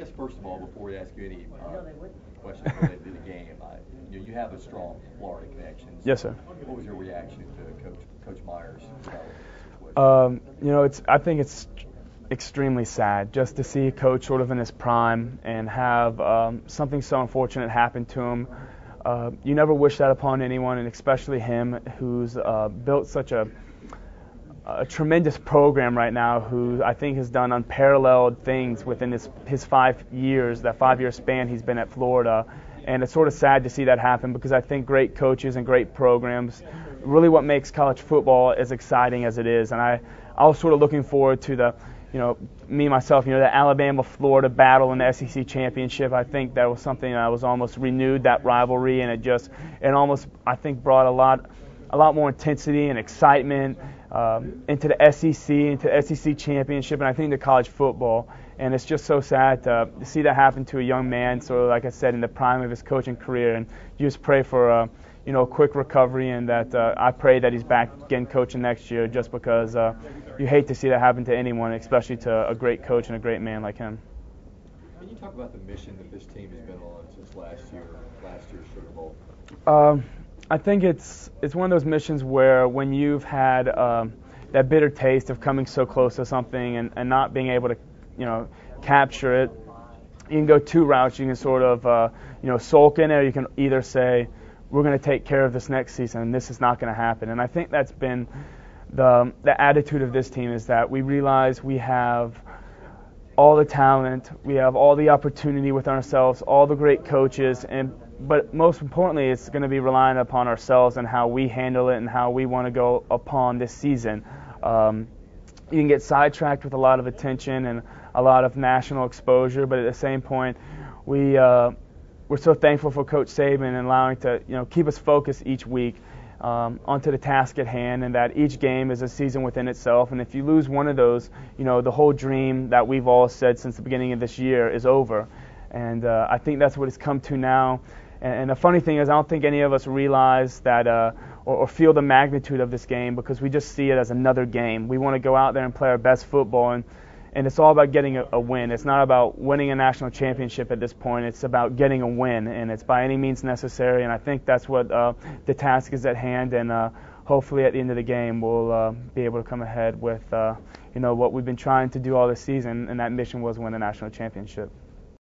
guess first of all, before we ask you any questions related to the game, you have a strong Florida connection. So yes, sir. What was your reaction to Coach Myers' I think it's extremely sad just to see a coach sort of in his prime and have something so unfortunate happen to him. You never wish that upon anyone, and especially him, who's built such a tremendous program right now, who I think has done unparalleled things within his 5 years, that 5-year span he's been at Florida. And it's sort of sad to see that happen, because I think great coaches and great programs really what makes college football as exciting as it is. And I was sort of looking forward to the Alabama-Florida battle in the SEC championship. I think that was something that was almost renewed, that rivalry, and it almost, I think, brought a lot more intensity and excitement into the SEC, into the SEC championship, and I think to college football. And it's just so sad to see that happen to a young man, sort of like I said, in the prime of his coaching career. And you just pray for a quick recovery, and that I pray that he's back again coaching next year, just because you hate to see that happen to anyone, especially to a great coach and a great man like him. Can you talk about the mission that this team has been on since last year's Sugar Bowl? I think it's one of those missions where when you've had that bitter taste of coming so close to something and not being able to capture it, you can go two routes. You can sort of sulk in it, or you can either say, we're going to take care of this next season and this is not going to happen. And I think that's been the attitude of this team, is that we realize we have all the talent, we have all the opportunity within ourselves, all the great coaches, but most importantly, it's going to be relying upon ourselves and how we handle it and how we want to go upon this season. You can get sidetracked with a lot of attention and a lot of national exposure, but at the same point, we're so thankful for Coach Saban and allowing to keep us focused each week onto the task at hand, and that each game is a season within itself. And if you lose one of those, the whole dream that we've all said since the beginning of this year is over. And I think that's what it's come to now. And the funny thing is, I don't think any of us realize that or feel the magnitude of this game, because we just see it as another game. We want to go out there and play our best football, and it's all about getting a win. It's not about winning a national championship at this point. It's about getting a win, and it's by any means necessary. And I think that's what the task is at hand. And hopefully at the end of the game, we'll be able to come ahead with what we've been trying to do all this season, and that mission was win a national championship.